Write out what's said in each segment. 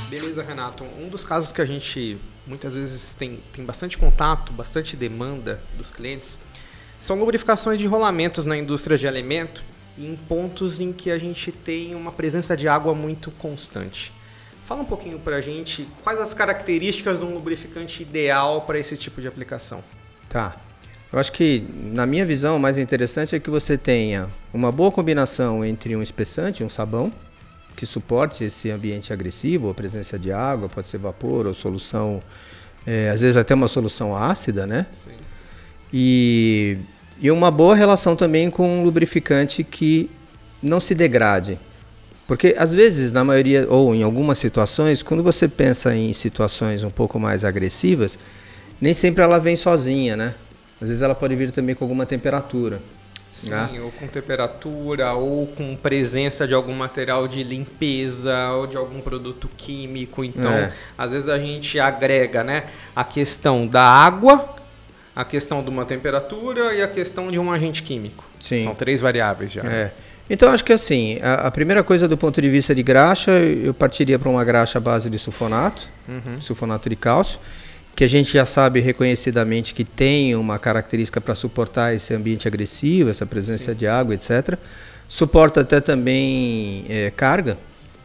Beleza, Renato. Um dos casos que a gente muitas vezes tem bastante contato, bastante demanda dos clientes, são lubrificações de rolamentos na indústria de alimento e em pontos em que a gente tem uma presença de água muito constante. Fala um pouquinho pra gente quais as características de um lubrificante ideal para esse tipo de aplicação. Tá. Eu acho que, na minha visão, o mais interessante é que você tenha uma boa combinação entre um espessante e um sabão, que suporte esse ambiente agressivo, a presença de água, pode ser vapor ou solução, às vezes até uma solução ácida, né? Sim. E uma boa relação também com um lubrificante que não se degrade. Porque, às vezes, na maioria, ou em algumas situações, quando você pensa em situações um pouco mais agressivas, nem sempre ela vem sozinha, né? Às vezes ela pode vir também com alguma temperatura. Sim, né? Ou com temperatura, ou com presença de algum material de limpeza, ou de algum produto químico. Então, às vezes a gente agrega, né, a questão da água, a questão de uma temperatura e a questão de um agente químico. Sim. São 3 variáveis já. Então, acho que assim, a primeira coisa do ponto de vista de graxa, eu partiria para uma graxa à base de sulfonato, sulfonato de cálcio, que a gente já sabe reconhecidamente que tem uma característica para suportar esse ambiente agressivo, essa presença de água, etc. Suporta até também carga,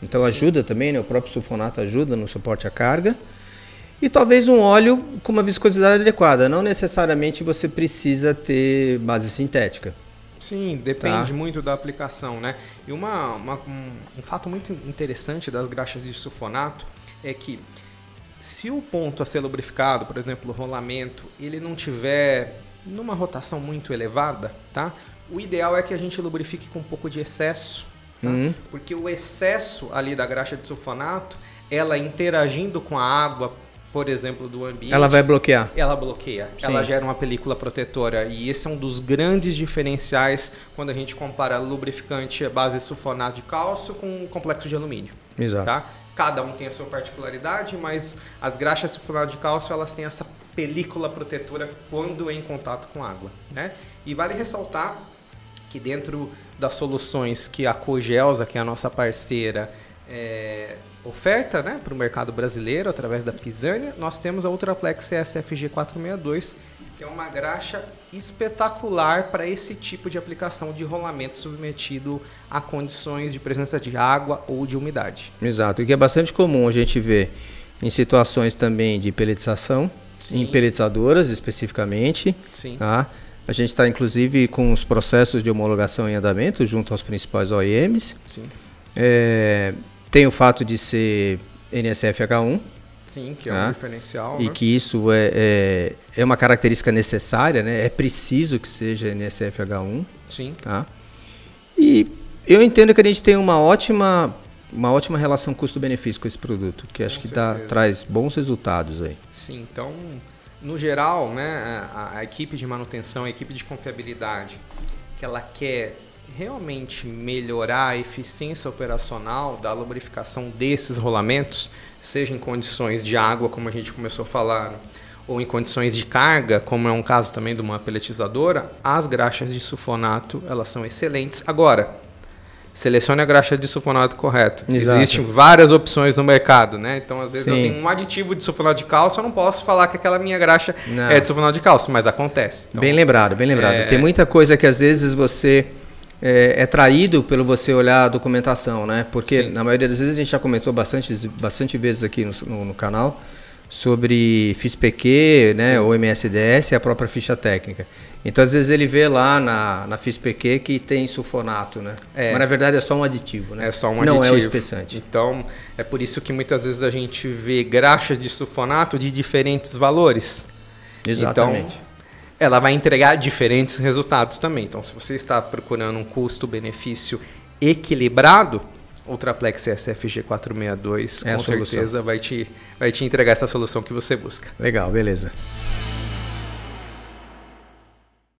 então ajuda também, né? O próprio sulfonato ajuda no suporte à carga. E talvez um óleo com uma viscosidade adequada, não necessariamente você precisa ter base sintética. Sim, depende muito da aplicação, né? E um fato muito interessante das graxas de sulfonato é que se o ponto a ser lubrificado, por exemplo, o rolamento, ele não tiver numa rotação muito elevada, tá? O ideal é que a gente lubrifique com um pouco de excesso, tá? Porque o excesso ali da graxa de sulfonato, ela interagindo com a água, por exemplo, do ambiente... Ela vai bloquear. Ela bloqueia. Sim. Ela gera uma película protetora. E esse é um dos grandes diferenciais quando a gente compara lubrificante à base de sulfonato de cálcio com complexo de alumínio. Exato. Tá? Cada um tem a sua particularidade, mas as graxas de sulfonato de cálcio, elas têm essa película protetora quando em contato com água, né? E vale ressaltar que dentro das soluções que a Cogelsa, que é a nossa parceira, oferta, né, para o mercado brasileiro através da Pisania, nós temos a Ultraflex CSFG 462, que é uma graxa espetacular para esse tipo de aplicação de rolamento submetido a condições de presença de água ou de umidade. Exato, o que é bastante comum a gente ver em situações também de pelletização, em pelletizadoras especificamente. Sim. Tá? A gente está inclusive com os processos de homologação em andamento junto aos principais OEMs. Sim. Tem o fato de ser NSF-H1. Sim, que é um diferencial. E que isso é uma característica necessária, né? É preciso que seja NSF-H1. Sim. Tá? E eu entendo que a gente tem uma ótima relação custo-benefício com esse produto, que acho que traz bons resultados aí. Sim, então, no geral, né, a equipe de manutenção, a equipe de confiabilidade, que ela quer realmente melhorar a eficiência operacional da lubrificação desses rolamentos, seja em condições de água, como a gente começou a falar, ou em condições de carga, como é um caso também de uma pelletizadora, as graxas de sulfonato, elas são excelentes. Agora, selecione a graxa de sulfonato correto. Exato. Existem várias opções no mercado, né? Então, às vezes, Sim. eu tenho um aditivo de sulfonato de cálcio, eu não posso falar que aquela minha graxa é de sulfonato de cálcio, mas acontece. Então, bem lembrado, bem lembrado. Tem muita coisa que às vezes você é traído pelo você olhar a documentação, né? Porque na maioria das vezes a gente já comentou bastante vezes aqui no canal sobre FISPQ, né? Ou MSDS e a própria ficha técnica. Então, às vezes ele vê lá na FISPQ que tem sulfonato, né? Mas na verdade é só um aditivo, né? É só um aditivo. Não é o espessante. Então, é por isso que muitas vezes a gente vê graxas de sulfonato de diferentes valores. Exatamente. Então, ela vai entregar diferentes resultados também. Então, se você está procurando um custo-benefício equilibrado, Ultraplex CSFG 462 com certeza vai te entregar essa solução que você busca. Legal, beleza.